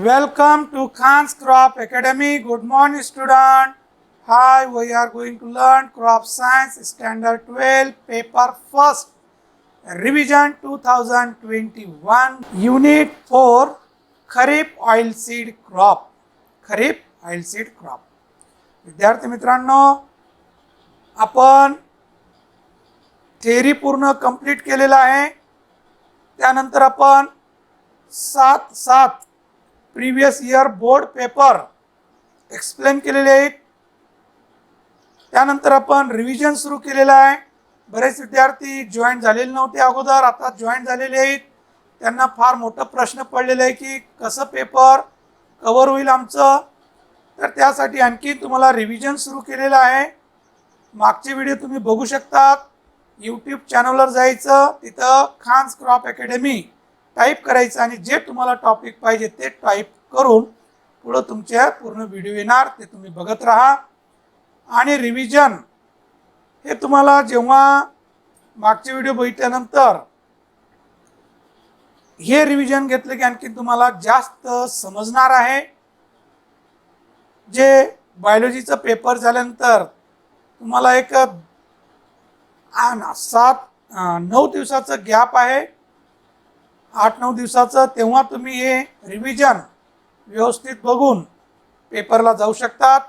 Welcome to Khan's Crop Academy. Good morning, student. Hi, we are going to learn Crop Science Standard 12, Paper First, Revision 2021, Unit 4, Kharif Oilseed Crop. Kharif Oilseed Crop. विद्यार्थी मित्रांनो, आपण theory पूर्ण complete केलेला आहे. त्यानंतर आपण 7 previous year board paper explain केलेले आहेत. त्यानंतर आपण रिव्हिजन सुरू केलेला आहे. बरेच विद्यार्थी जॉईन झालेले नव्हते अगोदर, आता जॉईन झालेले आहेत. त्यांना फार मोठा प्रश्न पडलेला आहे की कसं पेपर कव्हर होईल आमचं. तर त्यासाठी आणखी तुम्हाला रिव्हिजन सुरू केलेलं आहे. मागचे व्हिडिओ तुम्ही बघू शकतात. यूट्यूब चॅनलवर जायचं, तिथं खान्स क्रॉप अकॅडमी टाईप करायचं आणि जे तुम्हाला टॉपिक पाहिजे ते टाईप करून पुढं तुमच्या पूर्ण व्हिडिओ येणार, ते तुम्ही बघत राहा. आणि रिव्हिजन हे तुम्हाला जेव्हा मागचे व्हिडिओ बघितल्यानंतर हे रिव्हिजन घेतलं की आणखी तुम्हाला जास्त समजणार आहे. जे बायोलॉजीचं पेपर झाल्यानंतर तुम्हाला एक 9 दिवसाचं गॅप आहे, 8-9 दिवसाचं, तेव्हा तुम्ही हे रिव्हिजन व्यवस्थित बघून पेपरला जाऊ शकतात.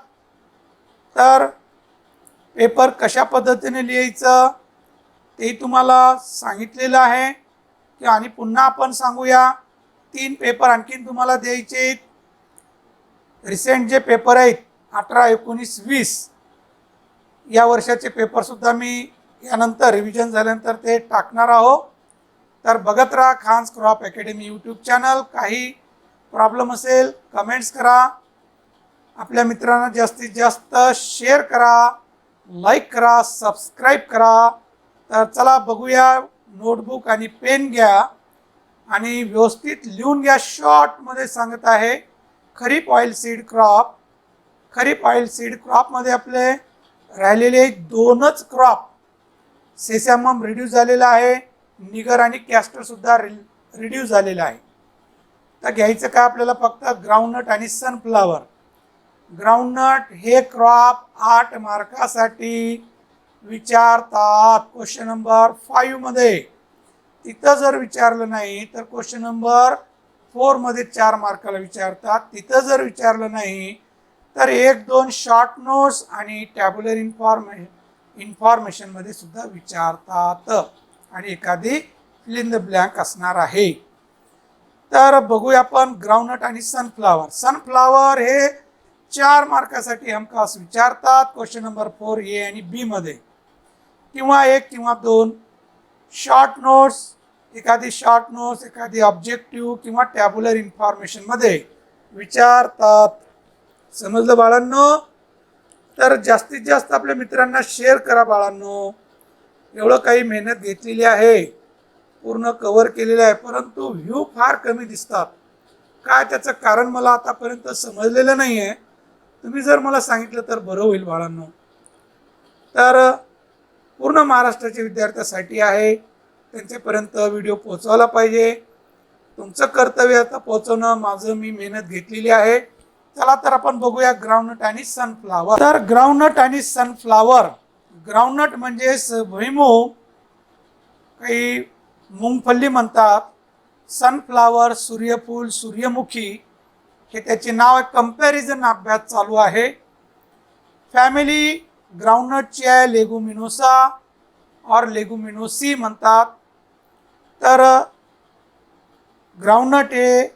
तर पेपर कशा पद्धतीने लिहायचं ते तुम्हाला सांगितलेलं आहे की आणि पुन्हा आपण सांगूया. 3 पेपर आणखीन तुम्हाला द्यायचे. रिसेंट जे पेपर आहेत 18, 19, 20 या वर्षाचे पेपरसुद्धा मी यानंतर रिव्हिजन झाल्यानंतर ते टाकणार आहोत. तर बघत राहा Khan's crop academy YouTube channel. काही प्रॉब्लेम असेल कमेंट्स करा, आपल्या मित्रांना जास्तीत जास्त शेअर करा, लाईक करा, सबस्क्राईब करा. तर चला बघूया. नोटबुक आणि पेन घ्या आणि व्यवस्थित लिहून घ्या. शॉर्टमध्ये सांगत आहे खरीप ऑइल सीड क्रॉप. खरीप ऑइल सीड क्रॉपमध्ये आपले राहिलेले 2च क्रॉप सेसॅमम रिड्यूस झालेला आहे, निगर आणि कॅस्टर सुद्धा रिड्यूस झालेला आहे. तर घ्यायचं काय आपल्याला फक्त ग्राउंडनट आणि सनफ्लावर. ग्राउंडनट हे क्रॉप 8 मार्कासाठी विचारतात क्वेश्चन नंबर 5 मध्ये. तिथं जर विचारलं नाही तर क्वेश्चन नंबर 4 मध्ये 4 मार्काला विचारतात. तिथं जर विचारलं नाही तर 1-2 शॉर्ट नोट्स आणि टॅब्युलर इन्फॉर्मेशन मध्ये सुद्धा विचारतात आणि एखादी फिल इन द ब्लँक असणार आहे. तर बघूया आपण ग्राउंडनट आणि सनफ्लावर. सनफ्लावर हे 4 मार्कासाठी हमखास विचारतात क्वेश्चन नंबर 4 ए आणि बी मध्ये, किंवा 1 किंवा 2 शॉर्ट नोट्स, एखादी शॉर्ट नोट्स, एखादी ऑब्जेक्टिव्ह किंवा टॅब्युलर इन्फॉर्मेशन मध्ये विचारतात. समजलं बाळांनो? तर जास्तीत जास्त आपल्या मित्रांना शेअर करा बाळांनो. एवढं काही मेहनत घेतलेली आहे, पूर्ण कव्हर केलेलं आहे, परंतु व्ह्यू फार कमी दिसतात. काय त्याचं कारण मला आतापर्यंत समजलेलं नाही आहे. तुम्ही जर मला सांगितलं तर बरं होईल बाळांनो. तर पूर्ण महाराष्ट्राच्या विद्यार्थ्यांसाठी आहे, त्यांच्यापर्यंत व्हिडिओ पोहोचवला पाहिजे. तुमचं कर्तव्य आता पोहोचवणं. माझं मी मेहनत घेतलेली आहे. चला तर आपण बघूया ग्राउंडनट आणि सनफ्लावर. तर ग्राउंडनट आणि सनफ्लावर. ग्राउंडनट म्हणजे भुईमूग, काही मुंगफल्ली म्हणतात. सनफ्लावर सूर्यफूल, सूर्यमुखी हे त्याचे नाव आहे. कंपॅरिझन अभ्यास चालू आहे. फॅमिली ग्राउंडनटची आहे लेगुमिनोसा और लेगुमिनोसी म्हणतात. तर ग्राउंडनट हे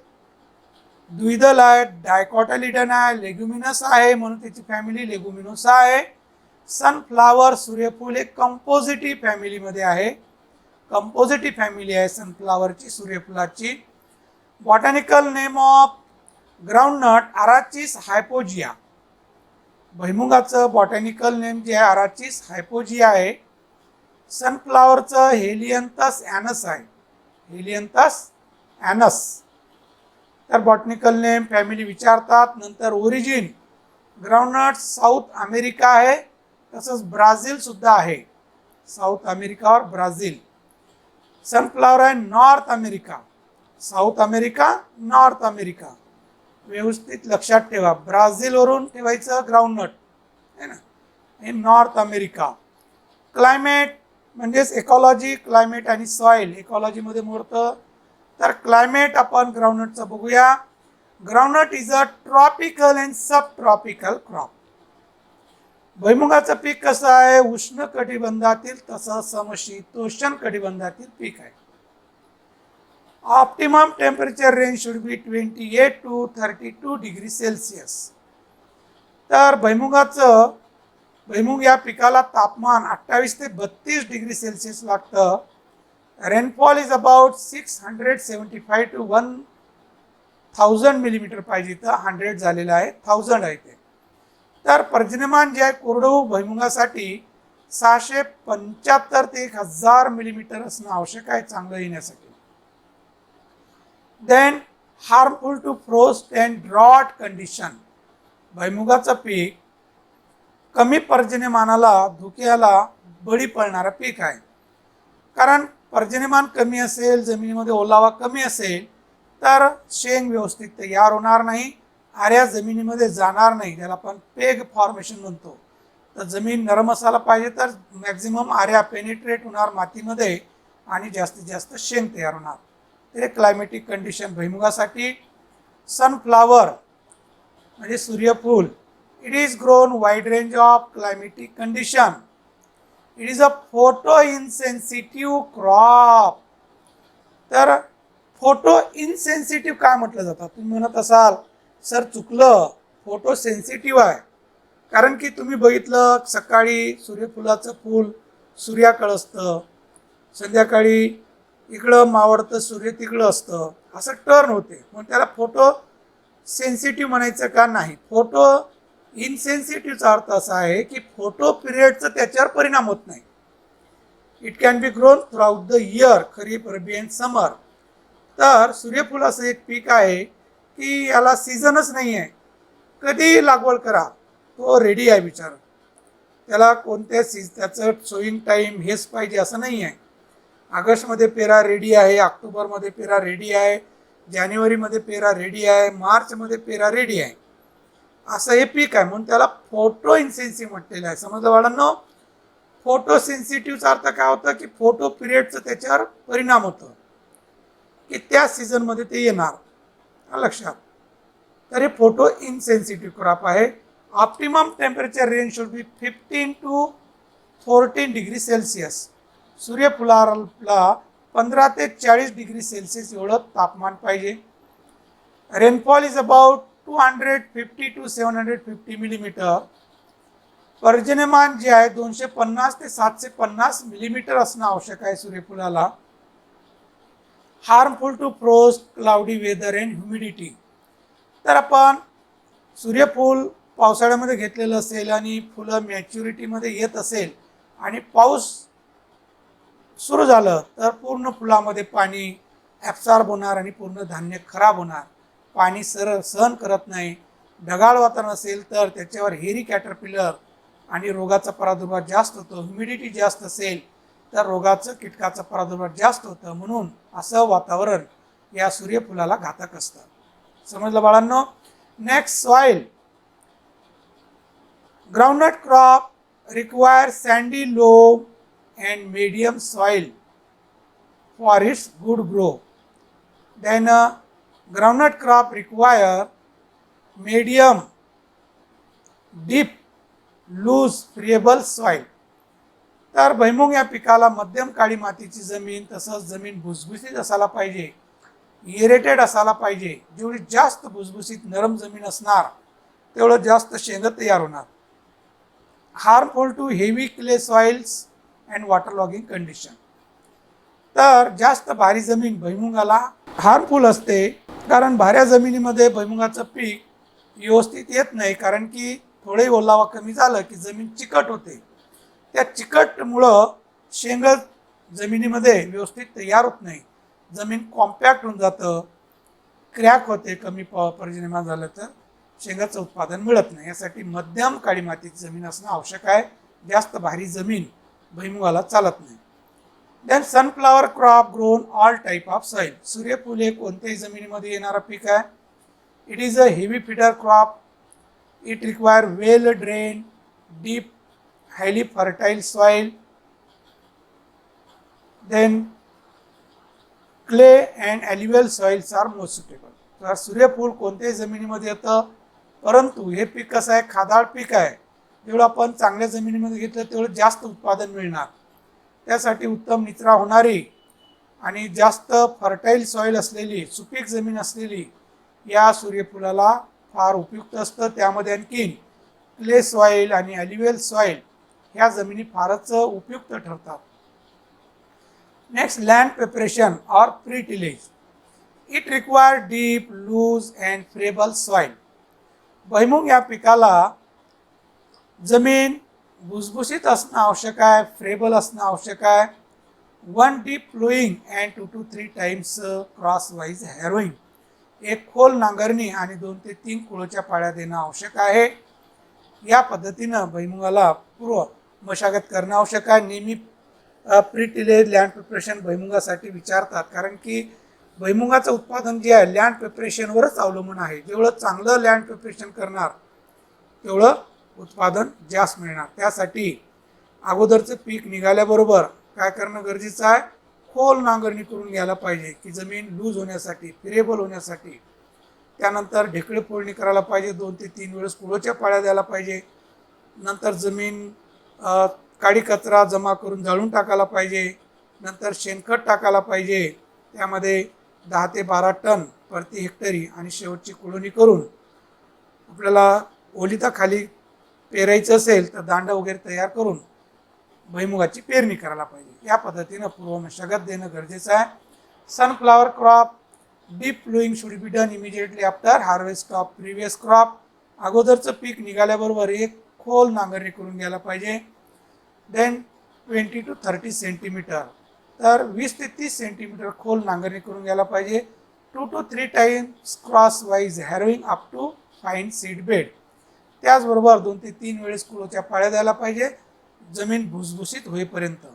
द्विदल आहे, डायकॉटालिडन आहे, लेग्युमिनस आहे, म्हणून त्याची फॅमिली लेगुमिनोसा आहे. सनफ्लावर सूर्यफूल हे कंपोजिटी फॅमिलीमध्ये आहे. कंपोजिटी फॅमिली आहे सनफ्लावरची, सूर्यफुलाची. Botanical name of groundnut Arachis hypogaea. भुईमुगाचं बॉटॅनिकल नेम जे आहे अराचिस हायपोजिया आहे. सनफ्लावरचं हेलियंथस ॲनस आहे, हेलियंथस ॲनस. तर बॉटनिकल नेम फॅमिली विचारतात. नंतर ओरिजिन ग्राउंडनट साऊथ अमेरिका आहे, तसंच ब्राझील सुद्धा आहे. साऊथ अमेरिका और ब्राझील. सनफ्लावर आहे North America, South America, North America. व्यवस्थित लक्षात ठेवा, ब्राझीलवरून ठेवायचं ग्राउंडनट आहे ना, हे नॉर्थ अमेरिका. क्लायमेट म्हणजेच इकॉलॉजी, क्लायमेट आणि सॉइल इकॉलॉजीमध्ये मोडतं. तर क्लायमेट आपण ग्राउंडनटचं बघूया. Groundnut is a tropical and sub tropical crop. भुईमुगाचं पीक कसं आहे, उष्ण कटिबंधातील तसं समशीतोष्ण कटिबंधातील पीक आहे. Optimum temperature range should be 28 to 32 degree Celsius. तर भुईमुग या पिकाला तापमान 28 ते 32 डिग्री सेल्सिअस लागतं. Rainfall is about 675 to 1000 millimetre पाहिजे, तर 100 झालेलं आहे, 1000 आहे ते. तर पर्जन्यमान जे आहे कोरडवाहू भुईमुगासाठी 675 ते 1000 मिलीमीटर असणं आवश्यक आहे चांगलं येण्यासाठी. Then harmful to frost and drought condition. भुईमुगाचं पीक कमी पर्जन्यमानाला, धुक्याला बळी पडणारं पीक आहे. कारण पर्जन्यमान कमी असेल, जमिनीमध्ये ओलावा कमी असेल तर शेंग व्यवस्थित तयार होणार नाही, आऱ्या जमिनीमध्ये जाणार नाही, त्याला आपण पेग फॉर्मेशन म्हणतो. तर जमीन नरम असायला पाहिजे, तर मॅक्झिमम आऱ्या पेनिट्रेट होणार मातीमध्ये आणि जास्तीत जास्त शेंग तयार होणार. ते क्लायमेटिक कंडिशन भुईमुगासाठी. सनफ्लावर म्हणजे सूर्यफूल, it is grown wide range of climatic condition. It is a photo insensitive crop. तर फोटो इनसेन्सिटिव्ह काय म्हटलं जातं, तुम्ही म्हणत असाल सर चुकलं, फोटो सेन्सिटिव्ह आहे. कारण की तुम्ही बघितलं सकाळी सूर्यफुलाचं फूल सूर्याकडं असतं, संध्याकाळी इकडं मावळतं सूर्य तिकडं असतं, असं टर्न होते, मग त्याला फोटो सेन्सिटिव्ह म्हणायचं का नाही. फोटो इनसेन्सिटिव्हचा अर्थ असा आहे की फोटो पिरियडचा त्याच्यावर परिणाम होत नाही. It can be grown throughout the year, kharif, rabi and summer. तर सूर्यफूल असं एक पीक आहे की याला सीझनच नाही आहे, कधी लागवड करा तो रेडी आहे बिचार. त्याला कोणत्या त्याचं सोईंग टाईम हेच पाहिजे असं नाही आहे. ऑगस्टमध्ये पेरा रेडी आहे, ऑक्टोबरमध्ये पेरा रेडी आहे, जानेवारीमध्ये पेरा रेडी आहे, मार्चमध्ये पेरा रेडी आहे, असं हे पीक आहे. म्हणून त्याला फोटो इन्सेन्सिटिव्ह म्हटलेलं आहे. समजलं बाळांनो. फोटो सेन्सिटिव्हचा अर्थ काय होतं की फोटो पिरियडचं त्याच्यावर परिणाम होतं की त्या सीझनमध्ये ते येणार, लक्षात. तर हे फोटो इनसेन्सिटिव्ह क्रॉप आहे. Optimum temperature range should be 15 to 14 degree Celsius. सूर्यफुलाला 15 ते 40 डिग्री सेल्सिअस एवढं तापमान पाहिजे. Rainfall is about 250 to 750 millimetre. पर्जन्यमान जे आहे 250 ते 750 मिलीमीटर असणं आवश्यक आहे सूर्यफुलाला. Harmful to frost, cloudy weather and humidity. तर आपण सूर्यफूल पावसाळ्यामध्ये घेतलेलं असेल आणि फुलं मॅच्युरिटीमध्ये येत असेल आणि पाऊस सुरू झालं तर पूर्ण फुलामध्ये पाणी ॲब्सॉर्ब होणार आणि पूर्ण धान्य खराब होणार. पाणी सहन करत नाही. ढगाळ वातावरण असेल तर त्याच्यावर हेरी कॅटरपिलर आणि रोगाचा प्रादुर्भाव जास्त होतो. ह्युमिडिटी जास्त असेल तर रोगाचं, कीटकाचा प्रादुर्भाव जास्त होतं. म्हणून असं वातावरण या सूर्यफुलाला घातक असतं. समजलं बाळांनो. Next, soil. Groundnut crop require sandy loam and medium soil for its good grow. Then groundnut crop require medium, deep, loose, friable soil. तर भुईमुग या पिकाला मध्यम काळी मातीची जमीन, तसंच जमीन भुसभुशीत असायला पाहिजे, इरेटेड असायला पाहिजे. जेवढी जास्त भुसभुशीत नरम जमीन असणार तेवढं जास्त शेंग तयार होणार. Harmful to heavy clay soils and water logging condition. तर जास्त भारी जमीन भुईमुगाला हार्मफुल असते, कारण भाऱ्या जमिनीमध्ये भुईमुगाचं पीक व्यवस्थित येत नाही. कारण की थोडे ओलावा कमी झालं की जमीन चिकट होते. त्या चिकटमुळं शेंग जमिनीमध्ये व्यवस्थित तयार होत नाही, जमीन कॉम्पॅक्ट होऊन जातं, क्रॅक होते. कमी पर्जन्यमान झालं तर शेंगाचं उत्पादन मिळत नाही. यासाठी मध्यम काळी मातीची जमीन असणं आवश्यक आहे. जास्त भारी जमीन भुईमुगाला चालत नाही. Then sunflower crop grown all type of soil. सूर्यफूल हे कोणत्याही जमिनीमध्ये येणारं पीक आहे. It is a heavy feeder crop. It requires well drained, deep, highly fertile soil. Then clay and alluvial soils are most suitable. तर सूर्यफूल कोणत्याही जमिनीमध्ये येतं, परंतु हे पीक कसं आहे, खादाळ पीक आहे. जेवढं आपण चांगल्या जमिनीमध्ये घेतलं तेवढं जास्त उत्पादन मिळणार. त्यासाठी उत्तम निचरा होणारी आणि जास्त फर्टाईल सॉइल असलेली, सुपीक जमीन असलेली या सूर्यफुलाला फार उपयुक्त असतं. त्यामध्ये आणखीन क्ले सॉइल आणि ॲल्युव्हियल सॉइल ह्या जमिनी फारच उपयुक्त ठरतात. नेक्स्ट, लँड प्रिपरेशन और pre tillage. It require deep, loose and friable soil. भुईमुग या पिकाला जमीन भुसभुशीत असणं आवश्यक आहे, फ्रेबल असणं आवश्यक आहे. 1 deep ploughing and 2 to 3 times cross wise harrowing. एक खोल नांगरणी आणि 2 ते 3 कुळोच्या पाळ्या देणं आवश्यक आहे. या पद्धतीनं भुईमुगाला पूर्व मशागत करणं आवश्यक आहे. नेहमी प्री टिलेज लँड प्रिपरेशन भुईमुगासाठी विचारतात, कारण की भुईमुगाचं उत्पादन जे आहे लँड प्रिपरेशनवरच अवलंबून आहे. जेवढं चांगलं लँड प्रिपरेशन करणार तेवढं उत्पादन जास्त मिळणार. त्यासाठी अगोदरचं पीक निघाल्याबरोबर काय करणं गरजेचं आहे, खोल नांगरणी करून घ्यायला पाहिजे की जमीन लूज होण्यासाठी, फिरेबल होण्यासाठी. त्यानंतर ढेकळे फोडणी करायला पाहिजे, 2 ते 3 वेळेस कुळोच्या पाळ्या द्यायला पाहिजे. नंतर जमीन काडी कचरा जमा करून जाळून टाकायला पाहिजे. नंतर शेणखत टाकायला पाहिजे. त्यामध्ये 10 ते 12 टन प्रति हेक्टरी आणि शेवटची कुळवणी करून आपल्याला ओलिताखाली पेरायचं असेल तर दांडा वगैरे तयार करून भुईमुगाची पेरणी करायला पाहिजे. या पद्धतीनं पूर्व मशागत देणं गरजेचं आहे. Sunflower crop deep ploughing should be done immediately after harvest of previous crop. अगोदरचं पीक निघाल्याबरोबर एक खोल नांगरणी करून घ्यायला पाहिजे. देन 20 to 30 सेंटीमीटर, तर 20 ते 30 सेंटीमीटर खोल नांगरणी करून घ्यायला पाहिजे. 2 to 3 times cross wise harrowing up to fine seed bed. त्याचबरोबर 2 ते 3 वेळेस कुळोच्या पाळ्या द्यायला पाहिजे जमीन भुसभुशीत होईपर्यंत.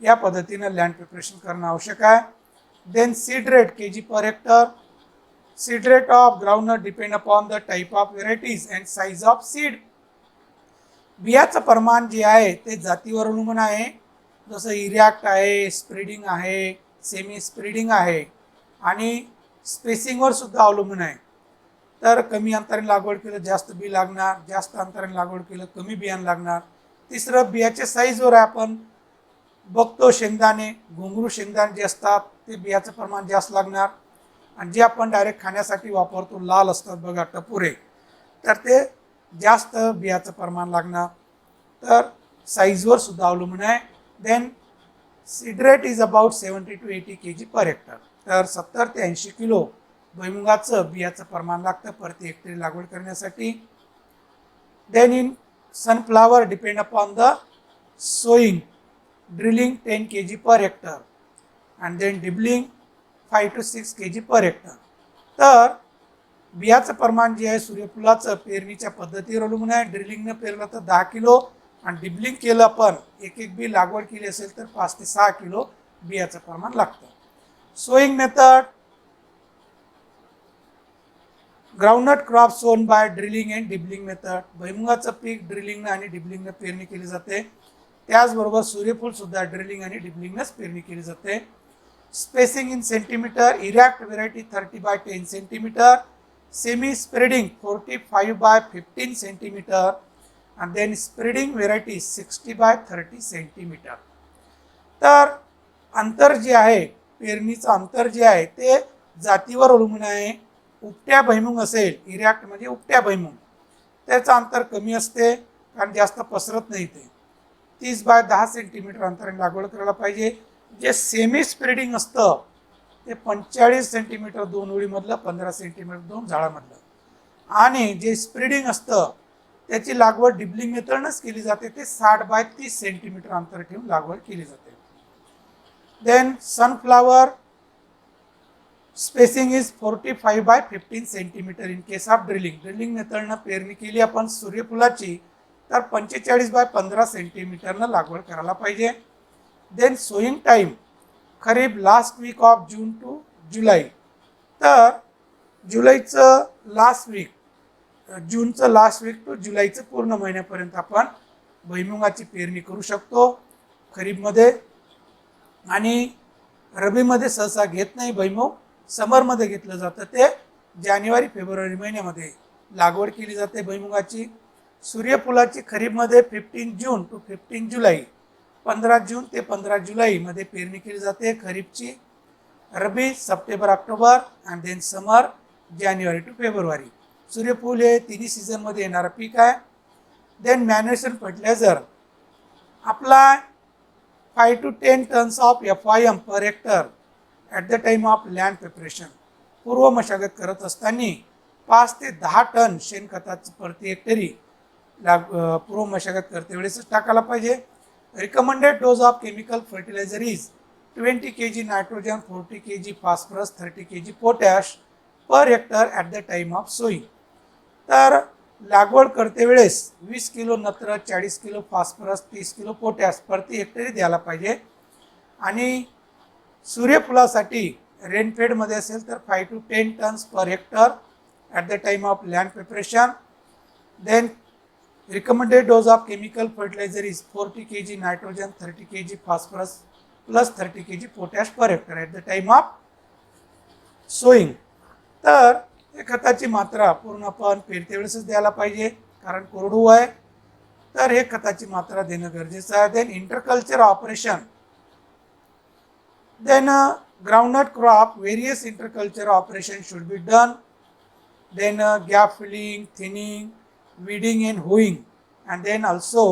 या पद्धतीनं लँड प्रिपरेशन करणं आवश्यक आहे. Then seed rate kg per hectare. Seed rate of groundnut depend upon the type of varieties and size of seed. बियाचं प्रमाण जे आहे ते जातीवर अवलंबून आहे. जसं इरॅक्ट आहे, स्प्रेडिंग आहे, सेमी स्प्रेडिंग आहे आणि स्पेसिंगवर सुद्धा अवलंबून आहे. तर कमी अंतराने लागवड केलं जास्त बी लागणार, जास्त अंतराने लागवड केलं कमी बियाणं लागणार. तिसरं, बियाच्या साईजवर आहे. आपण बघतो शेंगदाणे, घुंगरू शेंगदाणे जे असतात ते बियाचं प्रमाण जास्त लागणार. आणि जे आपण डायरेक्ट खाण्यासाठी वापरतो लाल असतात बघा टपुरे, तर ते जास्त बियाचं प्रमाण लागणार. तर साईजवर सुद्धा अवलंबून आहे. Then seed rate is about 70 to 80 kg per hectare. तर 70 ते 80 किलो भुईमुगाचं बियाचं प्रमाण लागतं प्रति हेक्टरी लागवड करण्यासाठी. Then in sunflower depend upon the sowing, drilling 10 kg per hectare and then dibbling 5 to 6 kg per hectare. तर बियाचं प्रमाण जे आहे सूर्यफुलाचं पेरणीच्या पद्धतीवर अवलंबून आहे. ड्रिलिंगनं पेरलं तर 10 किलो आणि डिबलिंग केलं आपण एक बी लागवड केली असेल तर 5 ते 6 किलो बियाचं प्रमाण लागतं. Sowing method, groundnut crop sown by drilling and dibbling method. भुईमुगाचं पीक ड्रिलिंगनं आणि डिबलिंगनं पेरणी केली जाते. त्याचबरोबर सूर्यफूल सुद्धा ड्रिलिंग आणि डिबलिंगनंच पेरणी केली जाते. Spacing in centimetre, erect variety 30 by 10 centimetre, semi spreading 45 by 15 centimetre आणि then spreading variety 60 by 30 centimetre. तर अंतर जे आहे, पेरणीचं अंतर जे आहे ते जातीवर अवलंबून आहे. उपट्या भुईमुग असेल, इरॅक्ट म्हणजे उपट्या भुईमुग, त्याचं अंतर कमी असते कारण जास्त पसरत नाही. ते 30 by 10 सेंटीमीटर अंतराने लागवड करायला पाहिजे. जे सेमी स्प्रेडिंग असतं ते 45 सेंटीमीटर 2 ओळीमधलं, 15 सेंटीमीटर 2 झाडामधलं. आणि जे स्प्रेडिंग असतं त्याची लागवड डिबलिंग मेथडनंच केली जाते. ते 60 by 30 सेंटीमीटर अंतर ठेवून लागवड केली जाते. Then sunflower spacing is 45 by 15 centimetre in case of drilling. Drilling मेथडनं पेरणी केली आपण सूर्यफुलाची तर 45 by 15 सेंटीमीटरनं लागवड करायला पाहिजे. Then sowing time kharif last week of June to July. तर जुलैचं लास्ट वीक, जूनचं लास्ट वीक टू जुलैचं पूर्ण महिन्यापर्यंत आपण भुईमुगाची पेरणी करू शकतो खरीपमध्ये. आणि रबीमध्ये सहसा घेत नाही भुईमुग, समरमध्ये घेतलं जातं. ते जानेवारी फेब्रुवारी महिन्यामध्ये लागवड केली जाते भुईमुगाची. सूर्यफुलाची खरीपमध्ये 15 जून टू 15 जुलै, 15 जून ते 15 जुलैमध्ये पेरणी केली जाते खरीपची. Rabi September October and then summer January to February. सूर्यफूल हे तिन्ही सीझनमध्ये येणारं पीक आहे. Then manual fertiliser apply 5 to 10 tons of FIM per hectare at the time of land preparation. पूर्व मशागत करत असताना 5 ते 10 टन शेणखताचं प्रति हेक्टरी पूर्व मशागत करते वेळेस टाकायला पाहिजे. Recommended dose of chemical fertiliser is 20 kg nitrogen, 40 kg phosphorus, 30 kg potash per hectare at the time of sowing. तर लागवड करते वेळेस 20 किलो नत्र, 40 किलो फॉस्फरस, 30 किलो पोटॅश प्रति हेक्टरी द्यायला पाहिजे. आणि सूर्यफुलासाठी रेनफेडमध्ये असेल तर 5 to 10 tons per hectare at the time of land preparation. Then recommended dose of chemical fertiliser is 40 kg nitrogen, 30 kg phosphorus plus 30 kg potash per hectare at the time of sowing. तर हे खताची मात्रा पूर्ण आपण पेरते वेळेसच द्यायला पाहिजे कारण कोरडू आहे. तर हे खताची मात्रा देणं गरजेचं आहे. Then interculture operation, then groundnut crop various interculture operation should be done. Then gap filling, thinning, weeding and hoeing, and then also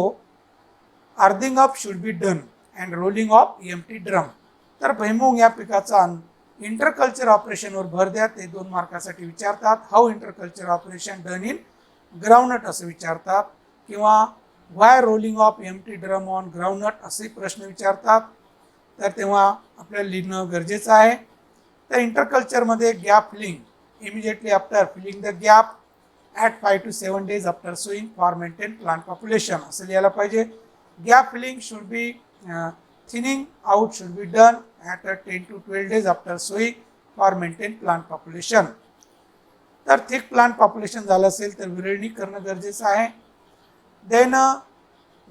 earthing up should be done and rolling of empty drum. तर भुईमुग या पिकाचा interculture ऑपरेशनवर भर द्या. ते 2 मार्कासाठी विचारतात. How interculture operation done in groundnut असं विचारतात किंवा why rolling of empty drum on groundnut असे प्रश्न विचारतात. तर तेव्हा आपल्याला लिहिणं गरजेचं आहे. तर इंटरकल्चरमध्ये gap filling immediately after filling the gap at 5 to 7 days after sowing for maintain plant population असं लिहायला पाहिजे. Gap filling should be thinning out should be done at 10 to 12 days after sowing for maintain plant population. तर thick plant population झालं असेल तर विरळणी करणं गरजेचं आहे. Then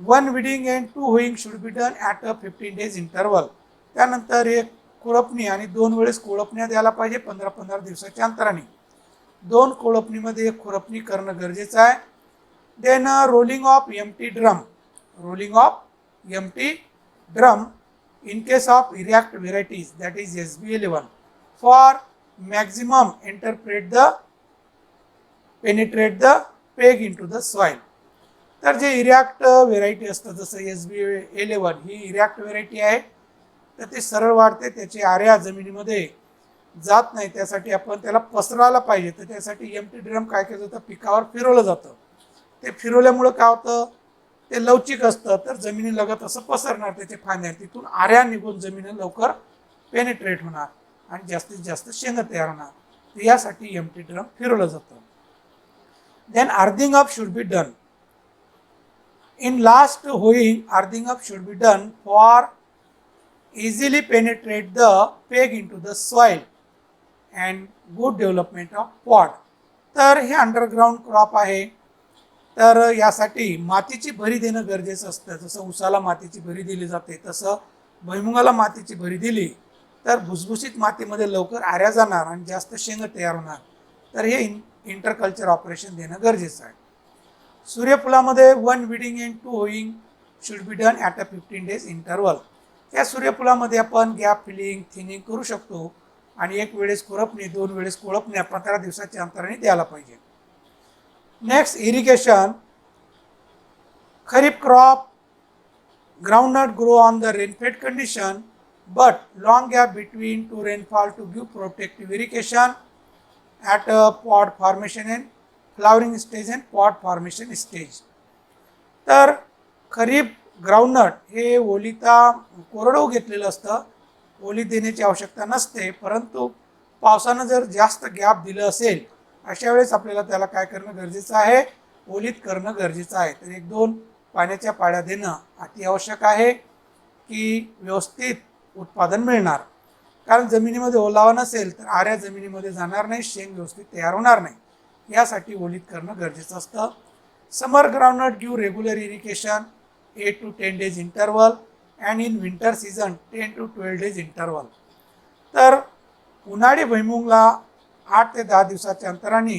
1 weeding and 2 hoeing should be done at a 15 days interval. त्यानंतर एक कोळपणी आणि 2 वेळेस कोळपण्या द्यायला पाहिजे 15-15 दिवसाच्या अंतराने. 2 कोळपणीमध्ये एक खुरपणी करणं गरजेचं आहे. Then rolling of empty drum, rolling of empty drum in case of erect varieties that is SB11 for maximum penetrate the peg in to the soil. तर जे इरॅक्ट व्हेरायटी असतं जसं SB11 ही इरॅक्ट व्हेरायटी आहे तर ते सरळ वाढते, त्याची आर्या जमिनीमध्ये जात नाही. त्यासाठी आपण त्याला पसरायला पाहिजे. तर त्यासाठी एम्प्टी ड्रम काय केलं जातं पिकावर फिरवलं जातं. ते फिरवल्यामुळं काय होतं ते लवचिक असतं तर जमिनीलगत असं पसरणार त्याचे फांद्या, तिथून आर्या निघून जमीन लवकर पेनिट्रेट होणार आणि जास्तीत जास्त शेंग तयार होणार. तर यासाठी एम्प्टी ड्रम फिरवलं जातं. Then earthing up should be done in last hoeing. Earthing up should be done for easily penetrate the peg into the soil and good development of pod. तर हे अंडरग्राउंड क्रॉप आहे. तर यासाठी मातीची भरी देणं गरजेचं असतं. जसं उसाला मातीची भरी दिली जाते तसं भुईमुगाला मातीची भरी दिली तर भुसभुशीत मातीमध्ये लवकर आर्या जाणार आणि जास्त शेंग तयार होणार. तर हे इंटरकल्चर ऑपरेशन देणं गरजेचं आहे. सूर्यफुलामध्ये 1 weeding and 2 hoeing should be done at a 15 days interval. या सूर्यफुलामध्ये आपण गॅप फिलिंग, थिनिंग करू शकतो आणि 1 वेळेस खुरपणी, 2 वेळेस कोळपण्या 15 दिवसाच्या अंतराने द्यायला पाहिजे. Next irrigation. Kharif crop groundnut grow on the rainfed condition but long gap between two rainfall to give protective irrigation at pod formation and flowering stage and pod formation stage. तर खरीप ग्राउंडनट हे ओलिता कोरडं घेतलेलं असतं. ओली देण्याची आवश्यकता नसते, परंतु पावसानं जर जास्त गॅप दिलं असेल अशा वेळेस आपल्याला त्याला काय करणं गरजेचं आहे, ओलीत करणं गरजेचं आहे. तर 1-2 पाण्याच्या पाळ्या देणं अति आवश्यक आहे की व्यवस्थित उत्पादन मिळणार. कारण जमिनीमध्ये ओलावा नसेल तर आऱ्या जमिनीमध्ये जाणार नाही, शेंग व्यवस्थित तयार होणार नाही। यासाठी ओलीत करणं गरजेचं असतं। Summer groundnut give regular irrigation 8 to 10 days interval and in winter season 10 to 12 days interval. तर उन्हाळी भुईमुगला 8 ते 10 दिवसाच्या अंतराने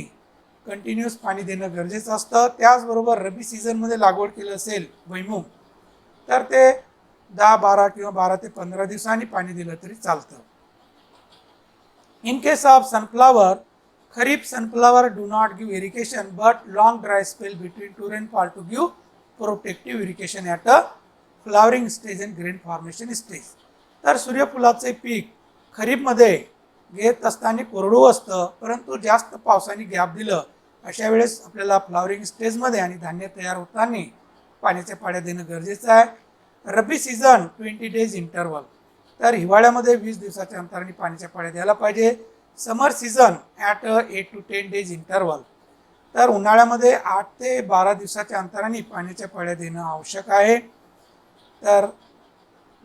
कंटिन्युअस पाणी देणं गरजेचं असतं। त्याचबरोबर रब्बी सीझनमध्ये लागवड केली असेल भुईमुग तर ते 10-12 किंवा 12 ते 15 दिवसांनी पाणी दिलं तरी चालतं। In case of sunflower, kharif sunflower do not give irrigation but long dry spell between two rainfall to give protective irrigation at a flowering stage and grain formation stage. तर सूर्यफुलाचे पीक खरीपमध्ये घेत असताना कोरडू असतं, परंतु जास्त पावसाने गॅप दिलं अशा वेळेस आपल्याला फ्लावरिंग स्टेजमध्ये आणि धान्य तयार होताना पाण्याच्या पाड्या देणं गरजेचं आहे। रब्बी सीझन 20 days इंटरवल, तर हिवाळ्यामध्ये 20 दिवसाच्या अंतराने पाण्याच्या पाड्या द्यायला पाहिजे। Summer season at 8 to 10 days interval, तर उन्हाळ्यामध्ये 8 ते 12 दिवसाच्या अंतराने पाण्याच्या पाड्या देणं आवश्यक आहे। तर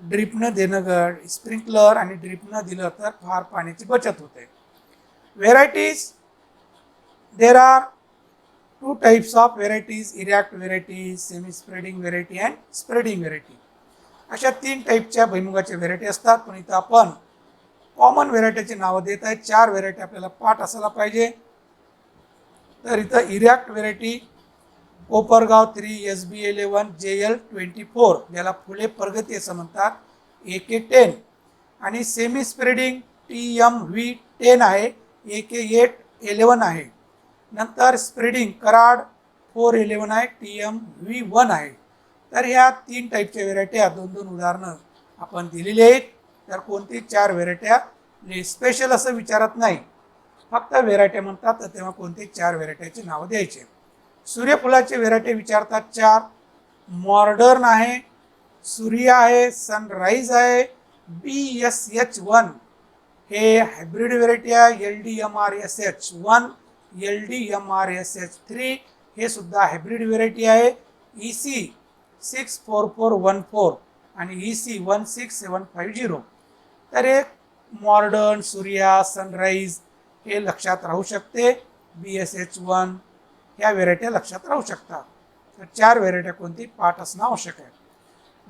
ड्रिपनं देणं स्प्रिंकलर आणि ड्रिपनं दिलं तर फार पाण्याची बचत होते। Varieties, there are 2 types of varieties, erect variety, semi spreading variety and spreading variety. अशा 3 टाईपच्या भुईमुगाच्या व्हेरायटी असतात, पण इथं आपण कॉमन व्हेरायटीची नावं देत आहे। 4 व्हेरायटी आपल्याला पाठ असायला पाहिजे। तर इथं इरॅक्ट व्हेरायटी कोपरगाव 3 SB11 JL24, ज्याला फुले प्रगती असं म्हणतात, AK10, आणि सेमी स्प्रेडिंग TMV10 आहे, AK811 आहे। नंतर स्प्रेडिंग कराड 411 आहे, TMV1 आहे। तर ह्या 3 टाईपच्या व्हेरायट्या 2-2 उदाहरणं आपण दिलेली आहेत। तर कोणती 4 व्हेरायट्या स्पेशल असं विचारत नाही, फक्त व्हेरायट्या म्हणतात, तर तेव्हा कोणती 4 व्हेरायट्याची नावं द्यायचे। सूर्यफुलाचे व्हेरायटी विचारतात 4, मॉडर्न आहे, सूर्य आहे, सनराईज आहे, BSH1 हे हायब्रिड व्हेरायटी आहे, LDMRSH1, LDMRSH3 हे सुद्धा हायब्रिड व्हेरायटी आहे, EC 64414 आणि EC 16750। तर एक मॉडर्न, सूर्या, सनराईज हे लक्षात राहू शकते, BSH1 ह्या व्हेरायट्या लक्षात राहू शकतात। तर 4 व्हेरायट्या कोणती पाठ असणं आवश्यक आहे।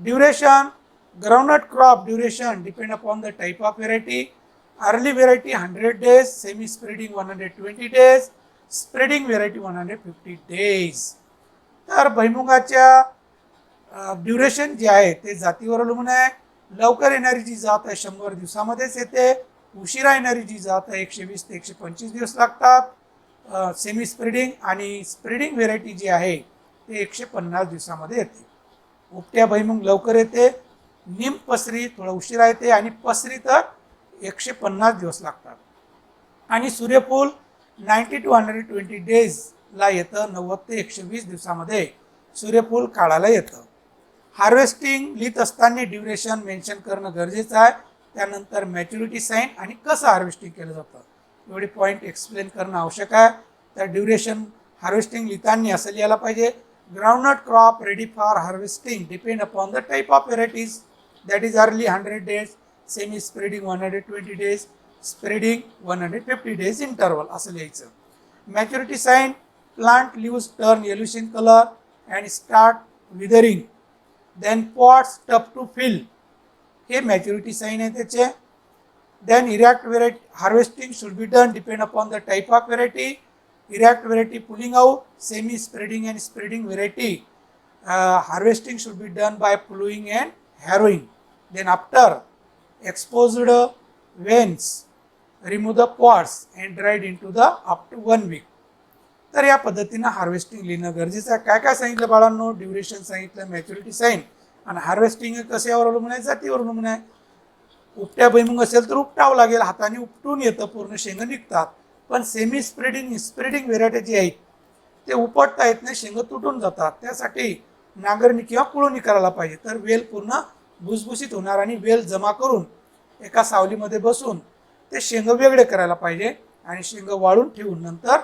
Duration, groundnut crop duration depend upon the type of variety. Early variety 100 days, semi spreading 120 days, spreading variety 150 days। तर भुईमुगाच्या ड्युरेशन जे आहे ते जातीवर अवलंबून आहे। लवकर येणारी जी जात आहे 100 दिवसामध्येच येते, उशिरा येणारी जी जात आहे 120 ते 125 दिवस लागतात। सेमी स्प्रेडिंग आणि स्प्रेडिंग व्हेरायटी जी आहे ते 150 दिवसामध्ये येते। उपट्या भुईमुग लवकर येते, निम पसरी थोडा उशिरा येते आणि पसरी तर 150 दिवस लागतात। आणि सूर्यफूल 90 to 120 days येतं, 90 ते 120 दिवसामध्ये सूर्यफूल काढायला येतं। हार्वेस्टिंग लिहित असताना ड्युरेशन मेन्शन करणं गरजेचं आहे, त्यानंतर मॅच्युरिटी साईन आणि कसं हार्वेस्टिंग केलं जातं एवढे पॉईंट एक्सप्लेन करणं आवश्यक आहे। तर ड्युरेशन हार्वेस्टिंग लिहिताना असं लिहायला पाहिजे, groundnut crop ready for harvesting depend upon the type of varieties, that is early 100 days, semi spreading 120 days, spreading 150 days interval असं लिहायचं। Maturity sign, plant leaves turn yellowish in colour and start withering, then pods tough to fill, हे maturity sign आहे त्याचे। Then erect variety harvesting should be done depend upon the type of variety, erect variety pulling out, semi spreading and spreading variety harvesting should be done by ploughing and harrowing. Then after exposed veins, remove the pods and dried into the up to 1 week. तर या पद्धतीनं harvesting लिहिणं गरजेचं आहे। काय काय सांगितलं बाळांनो, ड्युरेशन सांगितलं, मॅच्युरिटी साईन, आणि हार्वेस्टिंग कशावर अवलंबून आहे, जातीवर अवलंबून आहे। उपट्या भुईमुग असेल तर उपटावं लागेल, हाताने उपटून येतं, पूर्ण शेंग निघतात। पण सेमी स्प्रेडिंग स्प्रेडिंग व्हेरायटी जी आहेत ते उपटता येत नाही, शेंग तुटून जातात, त्यासाठी नांगरणी किंवा कुळवणी करायला पाहिजे। तर वेल पूर्ण भुसभुशीत होणार आणि वेल जमा करून एका सावलीमध्ये बसून ते शेंग वेगळे करायला पाहिजे आणि शेंग वाळून ठेवून नंतर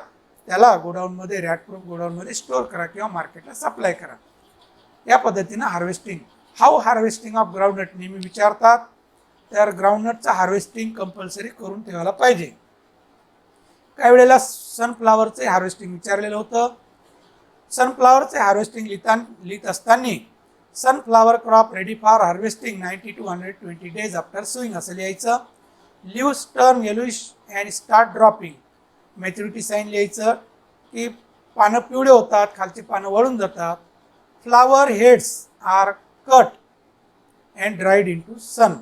त्याला गोडाऊनमध्ये, रॅटप्रूफ गोडाऊनमध्ये स्टोअर करा किंवा मार्केटला सप्लाय करा। या पद्धतीनं harvesting, how harvesting of groundnut नेहमी विचारतात। तर ग्राउंडनटचं हार्वेस्टिंग कंपल्सरी करून ठेवायला पाहिजे. काही वेळेला सनफ्लावरचे हार्वेस्टिंग विचारलेलं होतं. सनफ्लावरचे हार्वेस्टिंग लिहित असताना sunflower crop ready for harvesting 90 to 120 days after sowing असं लिहायचं. Leaves turn yellowish and start dropping. Maturity sign लिहायचं की पानं पिवळे होतात, खालची पानं वळून जातात. Flower heads are cut and dried in to sun.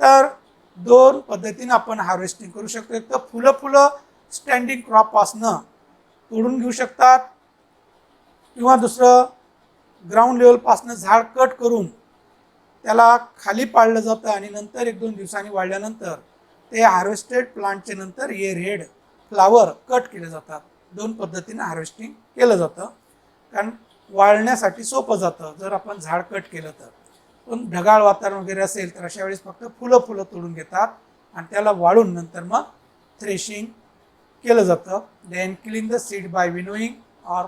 तर दोन पद्धतीने आपण हार्वेस्टिंग करू शकतो. एक तर फुलं स्टँडिंग क्रॉपपासनं तोडून घेऊ शकतात, किंवा दुसरं ग्राउंड लेवलपासनं झाड कट करून त्याला खाली पाडलं जातं आणि नंतर 1-2 दिवसांनी वाढल्यानंतर ते हार्वेस्टेड प्लांटचे नंतर एअर हेड फ्लावर कट केले जातात. दोन पद्धतीने हार्वेस्टिंग केलं जातं, कारण वाळण्यासाठी सोपं जातं जर आपण झाड कट केलं तर. पण ढगाळ वातावरण वगैरे असेल तर अशा वेळेस फक्त फुलं तोडून घेतात आणि त्याला वाळून नंतर मग थ्रेशिंग केलं जातं. Then cleaning the seed by winnowing or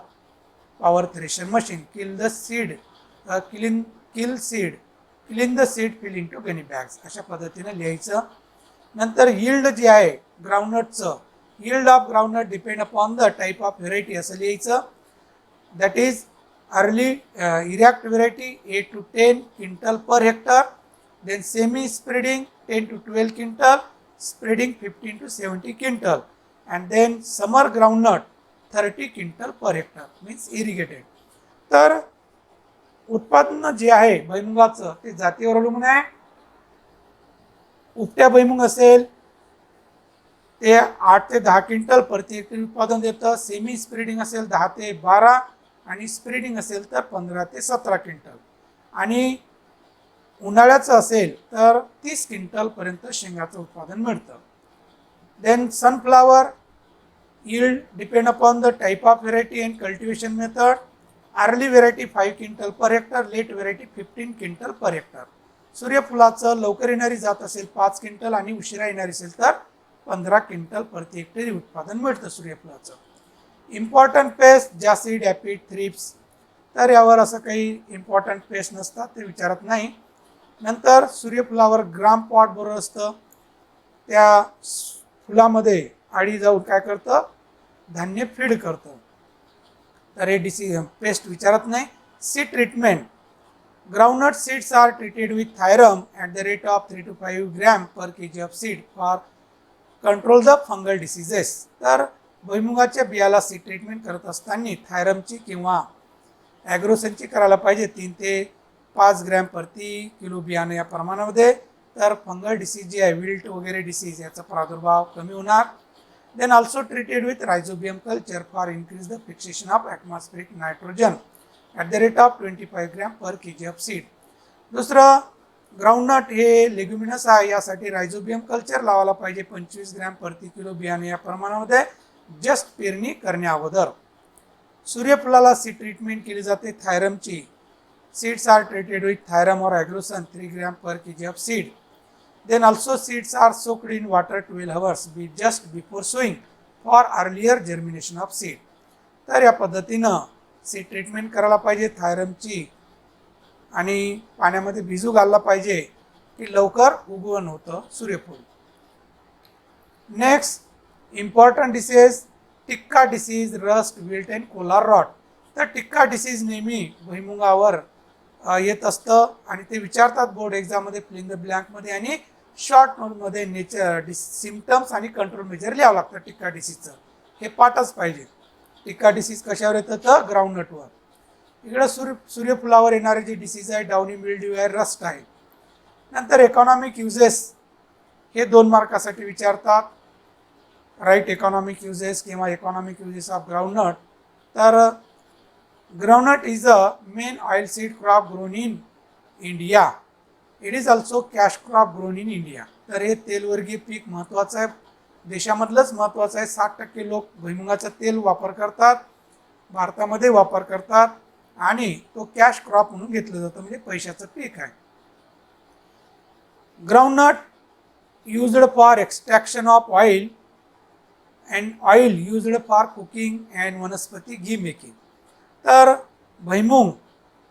power thresher machine. Clean the seed fill in to gunny bags अशा पद्धतीने लिहायचं. नंतर यील्ड जे आहे ग्राउंडनटचं, yield of groundnut depend upon the type of variety असं लिहायचं. That is early erect variety 8 to 10 quintal per hectare. Then semi spreading 10 to 12 quintal, spreading 15 to 70 quintal. And then summer groundnut 30 quintal per hectare means irrigated. तर उत्पादन जे आहे भुईमुगाचं ते जातीवर अवलंबून आहे. उपट्या भुईमुग असेल ते 8 ते 10 क्विंटल प्रति हेक्टर उत्पादन देतं. सेमी स्प्रेडिंग असेल 10 ते 12 आणि स्प्रेडिंग असेल तर 15 ते 17 क्विंटल. आणि उन्हाळ्याचं असेल तर 30 क्विंटलपर्यंत शेंगाचं उत्पादन मिळतं. Then sunflower yield depend upon the type of variety and cultivation method. Early variety 5 quintal per hectare, late variety 15 quintal per hectare. सूर्यफुलाचं लवकर येणारी जात असेल 5 क्विंटल आणि उशिरा येणारी असेल तर 15 क्विंटल प्रति हेक्टरी उत्पादन मिळतं सूर्यफुलाचं. Important pest jassid, aphid, thrips. तर यावर असं काही इम्पॉर्टंट पेस्ट नसतात, ते विचारत नाही. नंतर सूर्यफुलावर ग्राम पॉट बरोबर असतं. त्या फुलामध्ये आडी जाऊन काय करतं, धान्य फीड करतं. तर हे पेस्ट विचारत नाही. Seed treatment. Groundnut seeds are treated with thiram at the rate of 3 to 5 gram per kg of seed for control the fungal diseases. तर भुईमुगाच्या बियाला सीड ट्रीटमेंट करत असताना थायरमची किंवा ॲग्रोसनची करायला पाहिजे 3 ते 5 ग्रॅम प्रति किलो बियाणं या प्रमाणामध्ये. तर फंगल डिसीज जे आहे, विल्ट वगैरे डिसीज, याचा प्रादुर्भाव कमी होणार. Then also treated with rhizobium culture for increase the fixation of atmospheric nitrogen at the rate of 25 gram per kg of seed. दुसरं, ग्राउंडनट हे लेग्युमिनस आहे, यासाठी रायझोबियम कल्चर लावायला पाहिजे 25 ग्रॅम प्रति किलो बियाणे या प्रमाणामध्ये जस्ट पेरणी करण्या अगोदर. सूर्यफुलाला सीड ट्रीटमेंट केली जाते थायरमची. Seeds are treated with thiram or Agrosan 3 gram per kg of seed. Then also seeds are soaked in water 12 hours just before sowing for earlier germination of seed. तर या पद्धतीनं seed treatment करायला पाहिजे थायरमची आणि पाण्यामध्ये भिजू घालला पाहिजे की लवकर उगवण होतं सूर्यफूल. Next, important disease tikka disease, rust, wilt and collar rot. तर टिक्का डिसीज नेहमी भुईमुगावर येत असतं आणि ते विचारतात बोर्ड एक्झाममध्ये फिलिंग द ब्लँकमध्ये आणि शॉर्ट नोटमध्ये नेचर सिम्पटम्स आणि कंट्रोल मेजर लिहावं लागतं टिक्का डिसीजचं. हे पाठच पाहिजे. टिक्का डिसीज कशावर येतं तर ग्राउंडनटवर. इकडं सूर्यफुलावर येणारे जे डिसीज आहे डाउनी मिल्ड्यू आहे, रस्ट आहे. नंतर इकॉनॉमिक युजेस हे 2 मार्कासाठी विचारतात. राईट इकॉनॉमिक युजेस किंवा इकॉनॉमिक युजेस ऑफ ग्राउंडनट. तर groundnut is a main oilseed crop grown in India. It is also cash crop grown in India. तर हे तेलवर्गीय पीक महत्त्वाचं आहे, देशामधलंच महत्त्वाचं आहे. 60% लोक भुईमुगाचं तेल वापर करतात, भारतामध्ये वापर करतात आणि तो कॅश क्रॉप म्हणून घेतलं जातं, म्हणजे पैशाचं पीक आहे. Groundnut used for extraction of oil and oil used for cooking and वनस्पती घी मेकिंग. तर भुईमुग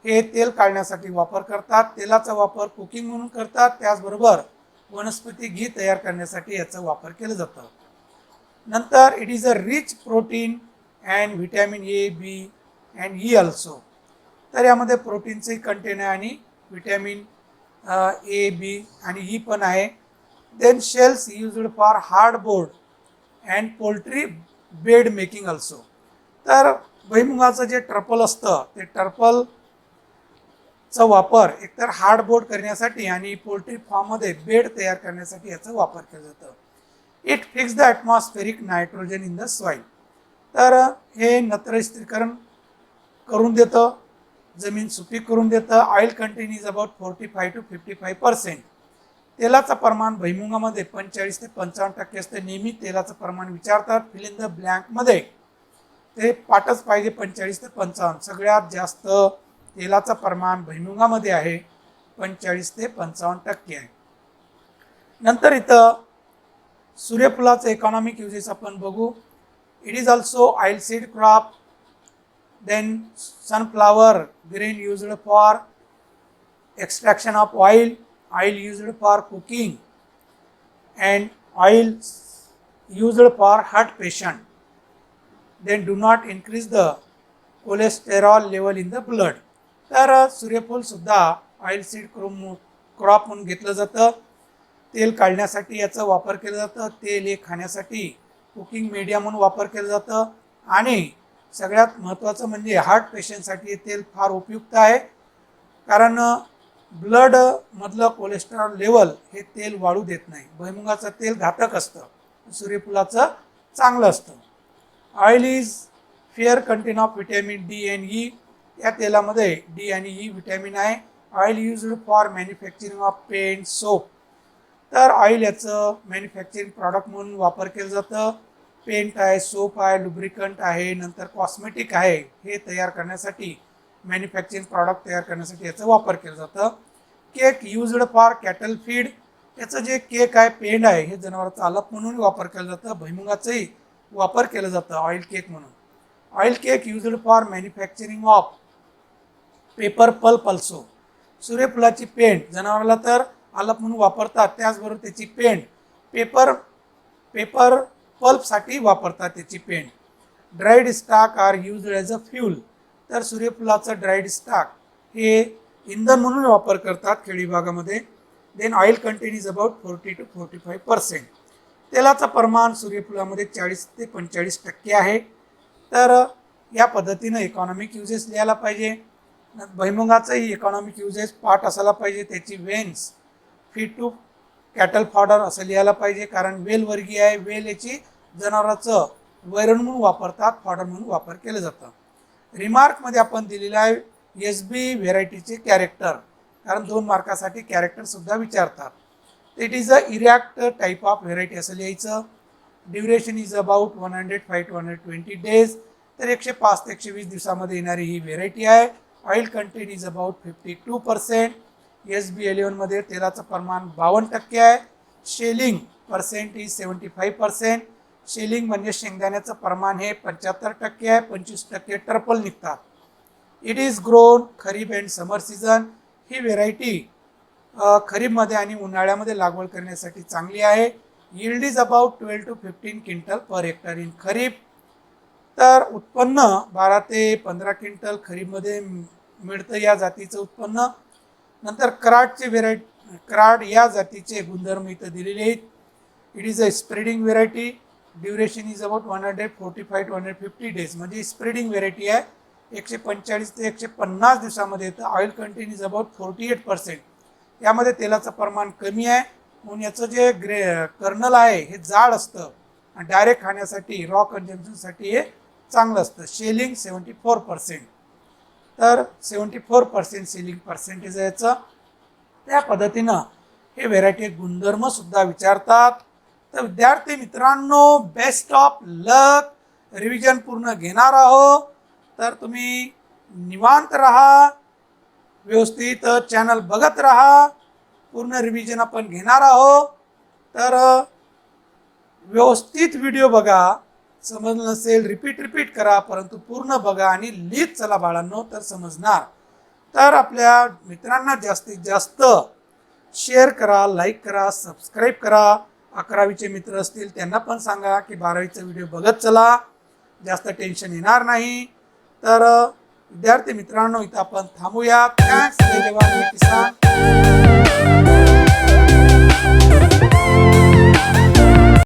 हे तेल काढण्यासाठी वापर करतात, तेलाचा वापर कुकिंग म्हणून करतात, त्याचबरोबर वनस्पती घी तयार करण्यासाठी याचा वापर केला जातो. नंतर it is a rich protein and vitamin A B and E also. तर यामध्ये प्रोटीनचे कंटेन आहे आणि व्हिटॅमिन ए बी आणि ई पण आहे. Then shells used for hardboard and poultry bed making also. तर भुईमुगाचं जे टर्पल असतं ते टर्पलचा वापर एकतर हार्डबोर्ड करण्यासाठी आणि पोल्ट्री फार्ममध्ये बेड तयार करण्यासाठी याचा वापर केला जातो. It fix the atmospheric nitrogen in the soil. तर हे नत्र स्थिरीकरण करून देतं, जमीन सुपीक करून देतं. Oil content is about 45 to 55%. तेलाचं प्रमाण भुईमुगामध्ये 45 ते 55% असते. नेहमी तेलाचं प्रमाण विचारतात. फिल इन द ब्लँकमध्ये ते पाठच पाहिजे 45 ते 55. सगळ्यात जास्त तेलाचं प्रमाण भुईमुगामध्ये आहे, 45 ते 55% आहे. नंतर इथं सूर्यफुलाचं इकॉनॉमिक युजेस आपण बघू. It is also oil seed crop. Then sunflower grain used for extraction of oil, oil used for cooking, and oil used for heart patient. Then do not increase the cholesterol level in the blood. तर सूर्यफूल सुद्धा oil seed crop म्हणून घेतलं जातं. तेल काढण्यासाठी याचा वापर केला जातं. तेल हे खाण्यासाठी कुकिंग मीडिया म्हणून वापर केलं जातं. आणि सगळ्यात महत्त्वाचं म्हणजे हार्ट पेशंटसाठी हे तेल फार उपयुक्त आहे, कारण ब्लड मधलं कोलेस्ट्रॉल लेवल हे तेल वाढू देत नाही. भुईमुगाचं तेल घातक असतं, सूर्यफुलाचं चांगलं असतं. Oil is fair content of vitamin D and E. या तेलामध्ये डी आणि ई व्हिटॅमिन आहे. Oil used for manufacturing of paint, soap. तर ऑइल याचं मॅन्युफॅक्चरिंग प्रॉडक्ट म्हणून वापर केलं जातं. पेंट आहे, सोप आहे, लुब्रिकंट आहे, नंतर कॉस्मेटिक आहे. हे तयार करण्यासाठी, मॅन्युफॅक्चरिंग प्रॉडक्ट तयार करण्यासाठी याचा वापर केला जातं. Cake used for cattle feed. याचं जे केक आहे, पेंड आहे, हे जनावरांचा आलप म्हणून वापर केला जातं. भुईमुगाचाही वापर केला जातं ऑइल केक म्हणून. Oil cake used for manufacturing of paper pulp also. सूर्यफुलाची पेंड जनावराला तर आलप म्हणून वापरतात, त्याचबरोबर त्याची पेंड पेपर पल्पसाठी वापरतात त्याची पेंड. Dried stalk are used as a fuel. तर सूर्यफुलाचं ड्राईड स्टाक हे इंधन म्हणून वापर करतात खेडी भागामध्ये. Then oil content is about 40 to 45%. तेलाचं प्रमाण सूर्यफुलामध्ये 40 ते 45% आहे. तर या पद्धतीनं इकॉनॉमिक युजेस लिहायला पाहिजे. भुईमुगाचंही इकॉनॉमिक युजेस पार्ट असायला पाहिजे. त्याची vines feed to cattle fodder असं लिहायला पाहिजे, कारण वेल वर्गीय आहे. वेल याची जनावराचं वैरण म्हणून वापरतात, फॉडर म्हणून वापर केलं जातं. रिमार्कमध्ये आपण दिलेलं आहे एस बी व्हेरायटीचे कॅरेक्टर, कारण 2 मार्कासाठी कॅरेक्टर सुद्धा विचारतात. It is a erect type of variety असं लिहायचं. Duration is about 105 to 120 days. तर 105 ते 120 दिवसामध्ये येणारी ही व्हेरायटी आहे. Oil content is about 52%. S B 11मध्ये तेलाचं प्रमाण 52% आहे. Shelling percent is 75%. शेलिंग म्हणजे शेंगदाण्याचं प्रमाण हे 75% आहे. 25% टर्पल निघतात. It is grown kharif and summer season. ही व्हेरायटी खरीपमध्ये आणि उन्हाळ्यामध्ये लागवड करण्यासाठी चांगली आहे. Yield is about 12 to 15 quintal per hectare in kharif. तर उत्पन्न 12 ते 15 क्विंटल खरीपमध्ये मिळतं या जातीचं उत्पन्न. नंतर कराड या जातीचे गुणधर्म इथं दिलेले आहेत. It is a spreading variety. Duration is about 145 to 150 days. म्हणजे स्प्रेडिंग व्हेरायटी आहे. 145 ते 150 दिवसामध्ये येतं. Oil content is about 48%. यामध्ये तेलाचं प्रमाण कमी आहे, म्हणून याचं जे कर्नल आहे हे जाड असतं आणि डायरेक्ट खाण्यासाठी, रॉ कन्झम्पशनसाठी हे चांगलं असतं. शेलिंग 74%. तर 74% सेलिंग पर्सेंटेज आहे याचं. त्या पद्धतीनं हे व्हेरायटी गुणधर्मसुद्धा विचारतात. तर विद्यार्थी मित्रांनो, बेस्ट ऑफ लक. रिव्हिजन पूर्ण घेणार आहोत, तर तुम्ही निवांत राहा, व्यवस्थित चॅनल बघत राहा. पूर्ण रिव्हिजन आपण घेणार आहोत, तर व्यवस्थित व्हिडिओ बघा. समजलं नसेल रिपीट करा, परंतु पूर्ण बघा आणि लिहित चला बाळांनो, तर समजणार. तर आपल्या मित्रांना जास्तीत जास्त शेअर करा, लाईक करा, सबस्क्राईब करा. 11वीचे मित्र असतील त्यांना पण सांगा की 12वीचा व्हिडिओ बघत चला, जास्त टेन्शन येणार नाही. तर विद्यार्थी मित्रांनो, इथं आपण थांबूया. थँक्स. जय जवान जय किसान.